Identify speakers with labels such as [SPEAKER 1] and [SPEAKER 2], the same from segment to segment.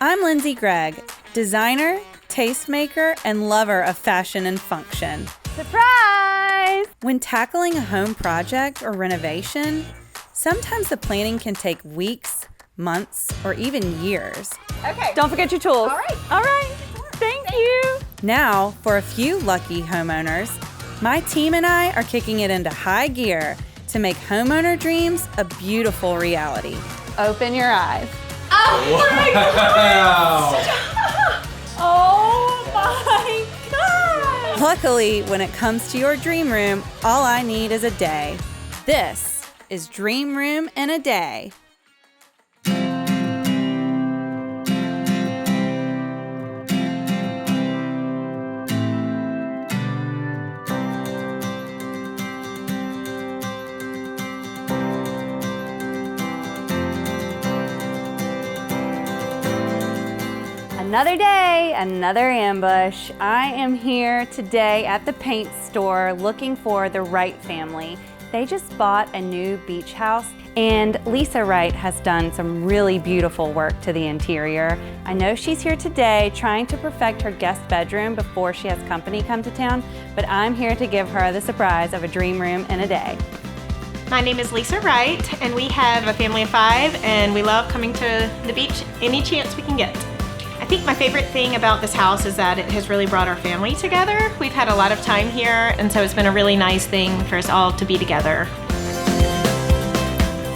[SPEAKER 1] I'm Lindsey Gregg, designer, tastemaker, and lover of fashion and function.
[SPEAKER 2] Surprise!
[SPEAKER 1] When tackling a home project or renovation, sometimes the planning can take weeks, months, or even years.
[SPEAKER 2] Okay. Don't forget your tools. All right. Thank you.
[SPEAKER 1] Now, for a few lucky homeowners, my team and I are kicking it into high gear to make homeowner dreams a beautiful reality.
[SPEAKER 2] Open your eyes.
[SPEAKER 3] Oh my God!
[SPEAKER 2] Oh my God!
[SPEAKER 1] Luckily, when it comes to your dream room, all I need is a day. This is Dream Room in a Day. Another day, another ambush. I am here today at the paint store looking for the Wright family. They just bought a new beach house, and Lisa Wright has done some really beautiful work to the interior. I know she's here today trying to perfect her guest bedroom before she has company come to town, but I'm here to give her the surprise of a dream room in a day.
[SPEAKER 4] My name is Lisa Wright, and we have a family of 5, and we love coming to the beach any chance we can get. I think my favorite thing about this house is that it has really brought our family together. We've had a lot of time here, and so it's been a really nice thing for us all to be together.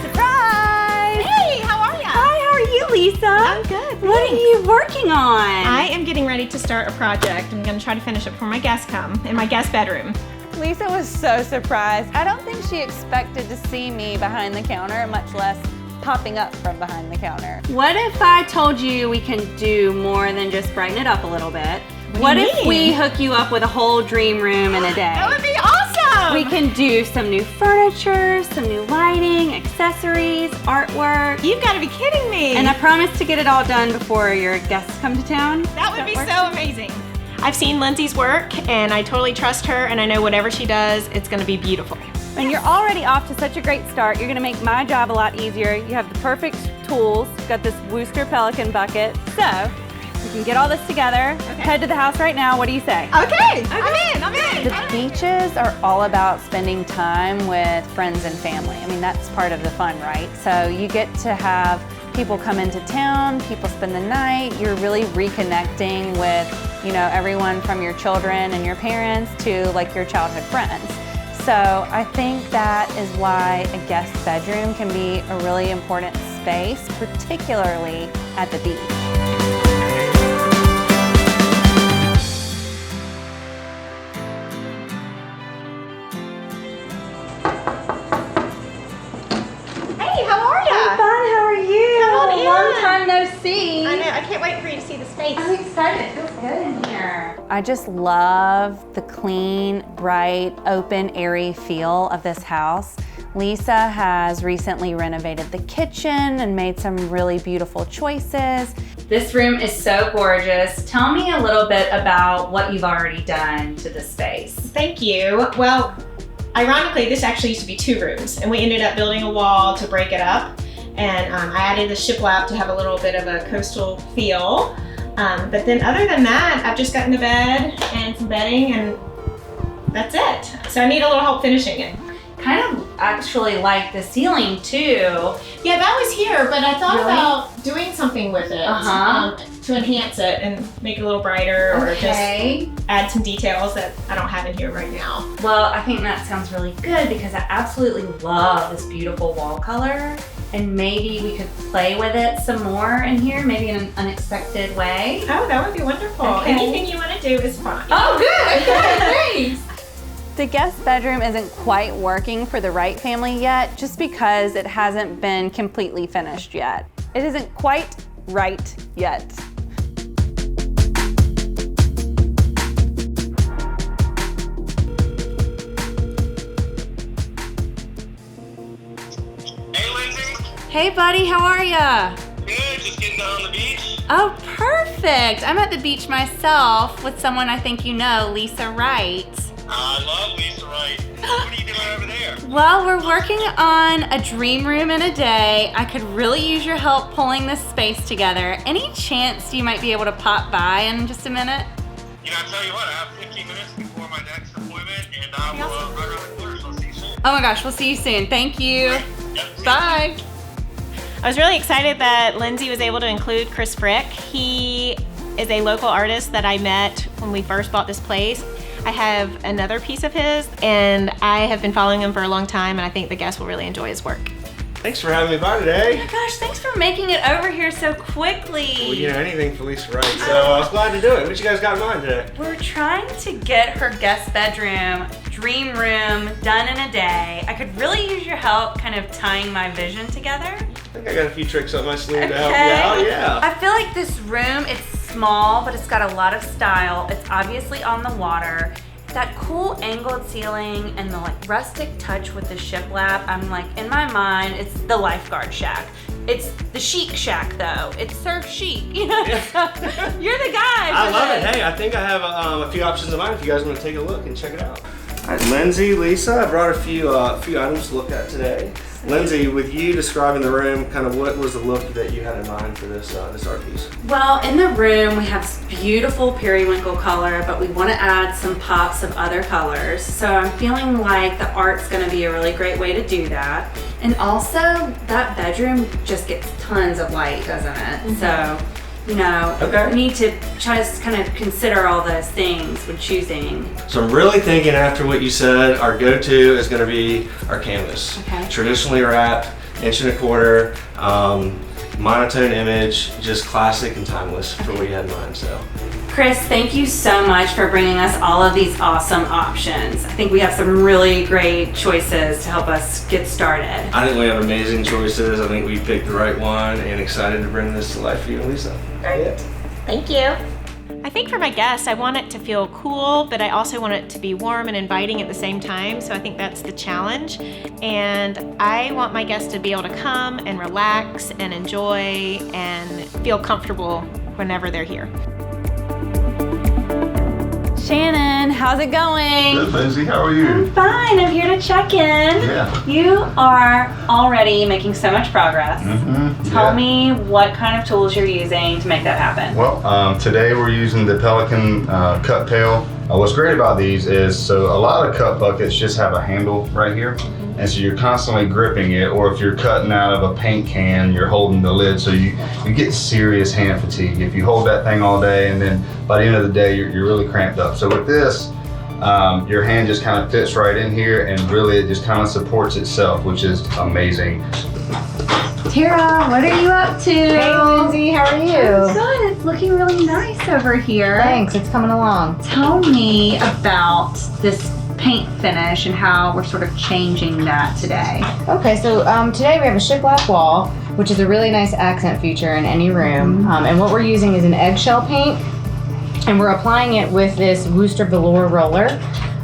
[SPEAKER 2] Surprise!
[SPEAKER 4] Hey, how are ya?
[SPEAKER 2] Hi, how are you, Lisa?
[SPEAKER 4] I'm good.
[SPEAKER 2] What are you working on?
[SPEAKER 4] I am getting ready to start a project. I'm going to try to finish it before my guests come in my guest bedroom.
[SPEAKER 2] Lisa was so surprised. I don't think she expected to see me behind the counter, much less popping up from behind the counter.
[SPEAKER 1] What if I told you we can do more than just brighten it up a little bit? What if we hook you up with a whole dream room in a day?
[SPEAKER 4] That would be awesome!
[SPEAKER 1] We can do some new furniture, some new lighting, accessories, artwork.
[SPEAKER 4] You've got to be kidding me!
[SPEAKER 1] And I promise to get it all done before your guests come to town.
[SPEAKER 4] That would be so amazing. I've seen Lindsey's work, and I totally trust her, and I know whatever she does, it's going to be beautiful.
[SPEAKER 2] And you're already off to such a great start. You're gonna make my job a lot easier. You have the perfect tools. You've got this Wooster Pelican bucket. So, we can get all this together. Okay. Head to the house right now. What do you say?
[SPEAKER 4] Okay. I'm in.
[SPEAKER 2] The beaches are all about spending time with friends and family. I mean, that's part of the fun, right? So you get to have people come into town, people spend the night. You're really reconnecting with, everyone from your children and your parents to like your childhood friends. So I think that is why a guest bedroom can be a really important space, particularly at the beach.
[SPEAKER 4] Hey, how are ya?
[SPEAKER 2] I'm fine, how are you?
[SPEAKER 4] Come on in.
[SPEAKER 2] Long time no see.
[SPEAKER 4] I know, I can't wait for you to see the space.
[SPEAKER 2] I'm excited, it feels good in here. I just love the clean, bright, open, airy feel of this house. Lisa has recently renovated the kitchen and made some really beautiful choices.
[SPEAKER 1] This room is so gorgeous. Tell me a little bit about what you've already done to the space.
[SPEAKER 4] Thank you. Well, ironically, this actually used to be 2 rooms, and we ended up building a wall to break it up. And I added the shiplap to have a little bit of a coastal feel. But then other than that, I've just gotten the bed and some bedding, and that's it. So I need a little help finishing it.
[SPEAKER 1] Kind of actually like the ceiling too.
[SPEAKER 4] Yeah, that was here, but I thought about doing something with it to enhance it and make it a little brighter, or just add some details that I don't have in here right now.
[SPEAKER 1] Well, I think that sounds really good because I absolutely love this beautiful wall color. And maybe we could play with it some more in here, maybe in an unexpected way.
[SPEAKER 4] Oh, that would be wonderful.
[SPEAKER 1] Okay.
[SPEAKER 4] Anything you want to do is fine.
[SPEAKER 1] Oh, good. Okay, thanks.
[SPEAKER 2] The guest bedroom isn't quite working for the Wright family yet, just because it hasn't been completely finished yet. It isn't quite right yet.
[SPEAKER 3] Hey, Lindsey.
[SPEAKER 1] Hey, buddy, how are ya?
[SPEAKER 3] Good, just getting down on the beach.
[SPEAKER 1] Oh, perfect. I'm at the beach myself with someone I think you know, Lisa Wright.
[SPEAKER 3] I love Lisa Wright. What are you doing over there?
[SPEAKER 1] Well, we're working on a dream room in a day. I could really use your help pulling this space together. Any chance you might be able to pop by in just a minute?
[SPEAKER 3] You know, I'll tell you what, I have 15 minutes before my next appointment, and I will run around the corner, so I'll see you soon.
[SPEAKER 1] Oh my gosh, we'll see you soon. Thank you.
[SPEAKER 3] Yep, see you.
[SPEAKER 1] Bye.
[SPEAKER 4] I was really excited that Lindsey was able to include Chris Frick. He is a local artist that I met when we first bought this place. I have another piece of his, and I have been following him for a long time, and I think the guests will really enjoy his work.
[SPEAKER 5] Thanks for having me by today.
[SPEAKER 1] Oh my gosh, thanks for making it over here so quickly.
[SPEAKER 5] Well, you know, anything for Lisa Wright, so I was glad to do it. What you guys got in mind today?
[SPEAKER 1] We're trying to get her guest bedroom, dream room done in a day. I could really use your help kind of tying my vision together.
[SPEAKER 5] I think I got a few tricks up my sleeve to help you out, yeah.
[SPEAKER 1] I feel like this room, it's small, but it's got a lot of style. It's obviously on the water. That cool angled ceiling and the like rustic touch with the shiplap, I'm like, in my mind, it's the lifeguard shack. It's the chic shack though. It's surf chic, you know? So you're the guy.
[SPEAKER 5] I love it. Hey, I think I have a few options in mind if you guys want to take a look and check it out. All right, Lindsey, Lisa, I brought a few items to look at today. Lindsey, with you describing the room, kind of what was the look that you had in mind for this art piece?
[SPEAKER 1] Well, in the room we have this beautiful periwinkle color, but we want to add some pops of other colors. So I'm feeling like the art's going to be a really great way to do that. And also, that bedroom just gets tons of light, doesn't it? Mm-hmm. So, you know, we need to just kind of consider all those things when choosing.
[SPEAKER 5] So I'm really thinking after what you said, our go-to is going to be our canvas.
[SPEAKER 1] Okay.
[SPEAKER 5] Traditionally wrapped, 1.25 inch, monotone image, just classic and timeless for what you had in mind. So,
[SPEAKER 1] Chris, thank you so much for bringing us all of these awesome options. I think we have some really great choices to help us get started.
[SPEAKER 5] I think we have amazing choices. I think we picked the right one and excited to bring this to life for you and Lisa.
[SPEAKER 4] Great.
[SPEAKER 5] Yeah.
[SPEAKER 4] Thank you. I think for my guests, I want it to feel cool, but I also want it to be warm and inviting at the same time. So I think that's the challenge. And I want my guests to be able to come and relax and enjoy and feel comfortable whenever they're here.
[SPEAKER 1] Shannon, how's it going?
[SPEAKER 6] Good, Lindsey. How are you?
[SPEAKER 1] I'm fine. I'm here to check in.
[SPEAKER 6] Yeah.
[SPEAKER 1] You are already making so much progress. Tell me what kind of tools you're using to make that happen.
[SPEAKER 6] Well, today we're using the Pelican cut pail. What's great about these is, so a lot of cut buckets just have a handle right here. And so you're constantly gripping it, or if you're cutting out of a paint can, you're holding the lid, so you get serious hand fatigue if you hold that thing all day, and then by the end of the day, you're really cramped up. So with this, your hand just kind of fits right in here, and really it just kind of supports itself, which is amazing.
[SPEAKER 1] Tara, what are you up to?
[SPEAKER 7] Hey Lindsey, how are you?
[SPEAKER 1] Good, it's looking really nice over here.
[SPEAKER 7] Thanks, it's coming along.
[SPEAKER 1] Tell me about this paint finish and how we're sort of changing that today.
[SPEAKER 7] Okay, so today we have a shiplap wall, which is a really nice accent feature in any room. And what we're using is an eggshell paint, and we're applying it with this Worcester velour roller.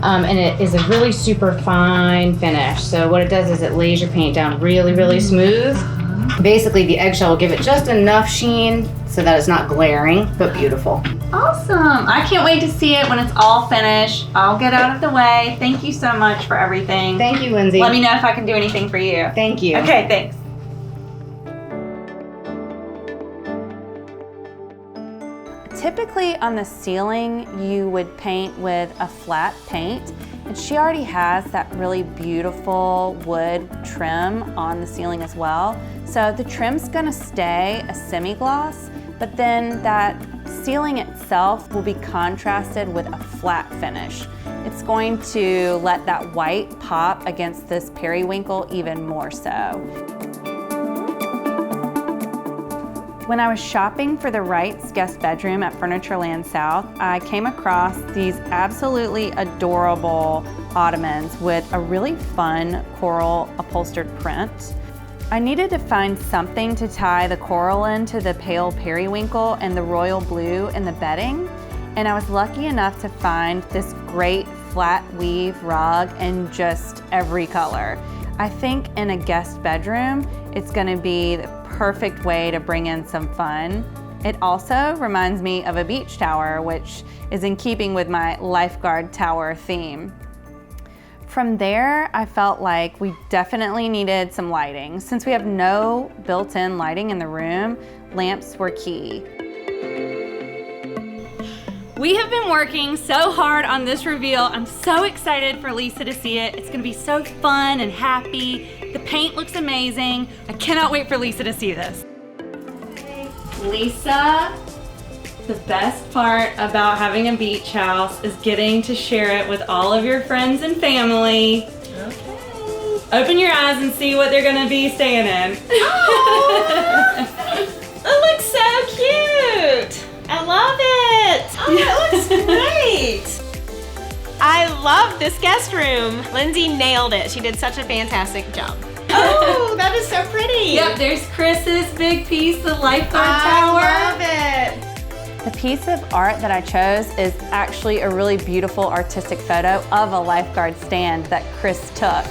[SPEAKER 7] And it is a really super fine finish. So what it does is it lays your paint down really, really smooth. Basically, the eggshell will give it just enough sheen so that it's not glaring, but beautiful.
[SPEAKER 1] Awesome. I can't wait to see it when it's all finished. I'll get out of the way. Thank you so much for everything.
[SPEAKER 7] Thank you, Lindsey.
[SPEAKER 1] Let me know if I can do anything for you.
[SPEAKER 7] Thank you.
[SPEAKER 1] Okay, thanks. Typically on the ceiling, you would paint with a flat paint, and she already has that really beautiful wood trim on the ceiling as well. So the trim's gonna stay a semi-gloss, but then that ceiling itself will be contrasted with a flat finish. It's going to let that white pop against this periwinkle even more so. When I was shopping for the Wrights guest bedroom at Furnitureland South, I came across these absolutely adorable ottomans with a really fun coral upholstered print. I needed to find something to tie the coral into the pale periwinkle and the royal blue in the bedding, and I was lucky enough to find this great flat weave rug in just every color. I think in a guest bedroom, it's gonna be the perfect way to bring in some fun. It also reminds me of a beach tower, which is in keeping with my lifeguard tower theme.
[SPEAKER 2] From there, I felt like we definitely needed some lighting. Since we have no built-in lighting in the room, lamps were key.
[SPEAKER 1] We have been working so hard on this reveal. I'm so excited for Lisa to see it. It's gonna be so fun and happy. The paint looks amazing. I cannot wait for Lisa to see this. Lisa, the best part about having a beach house is getting to share it with all of your friends and family.
[SPEAKER 4] Okay.
[SPEAKER 1] Open your eyes and see what they're gonna be staying in.
[SPEAKER 4] Oh, it looks so cute. I love it. Oh, it looks great. I love this guest room. Lindsay nailed it. She did such a fantastic job. Oh, that is so pretty.
[SPEAKER 1] Yep, there's Chris's big piece, the lifeguard tower.
[SPEAKER 4] I love it.
[SPEAKER 2] The piece of art that I chose is actually a really beautiful artistic photo of a lifeguard stand that Chris took.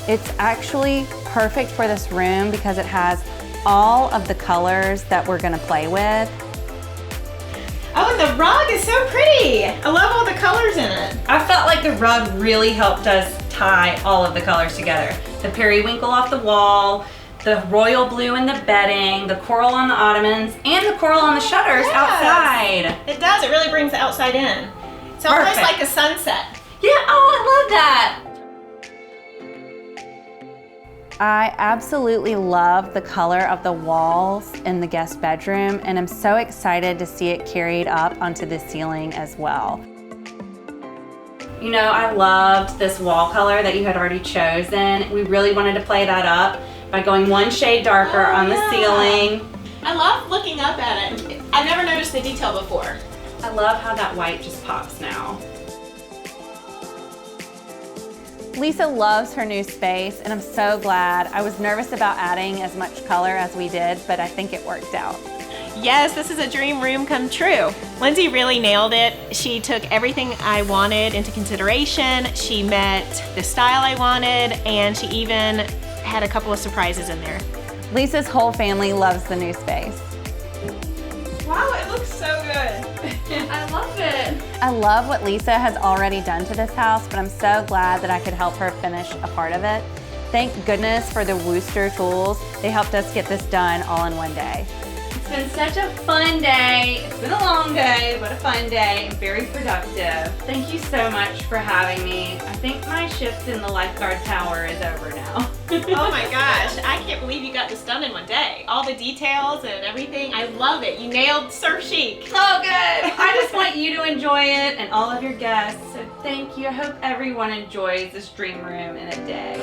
[SPEAKER 2] It's actually perfect for this room because it has all of the colors that we're gonna play with.
[SPEAKER 4] Oh, and the rug is so pretty. I love all the colors in it.
[SPEAKER 1] I felt like the rug really helped us tie all of the colors together. The periwinkle off the wall, the royal blue in the bedding, the coral on the ottomans, and the coral on the shutters outside.
[SPEAKER 4] It does. It really brings the outside in. It's almost
[SPEAKER 1] Perfect.
[SPEAKER 4] like a sunset.
[SPEAKER 1] Yeah, oh, I love that.
[SPEAKER 2] I absolutely love the color of the walls in the guest bedroom, and I'm so excited to see it carried up onto the ceiling as well.
[SPEAKER 1] You know, I loved this wall color that you had already chosen. We really wanted to play that up by going one shade darker on the ceiling.
[SPEAKER 4] I love looking up at it. I've never noticed the detail before.
[SPEAKER 1] I love how that white just pops now.
[SPEAKER 2] Lisa loves her new space, and I'm so glad. I was nervous about adding as much color as we did, but I think it worked out.
[SPEAKER 4] Yes, this is a dream room come true. Lindsay really nailed it. She took everything I wanted into consideration. She met the style I wanted, and she even had a couple of surprises in there.
[SPEAKER 2] Lisa's whole family loves the new space.
[SPEAKER 4] Wow, it looks so good.
[SPEAKER 1] I love it.
[SPEAKER 2] I love what Lisa has already done to this house, but I'm so glad that I could help her finish a part of it. Thank goodness for the Wooster tools. They helped us get this done all in one day.
[SPEAKER 1] It's been such a fun day. It's been a long day, but a fun day and very productive. Thank you so much for having me. I think my shift in the lifeguard tower is over now.
[SPEAKER 4] Oh my gosh, I can't believe you got this done in one day. All the details and everything, I love it. You nailed surf chic.
[SPEAKER 1] Oh, good. I just want you to enjoy it and all of your guests. So thank you. I hope everyone enjoys this dream room in a day.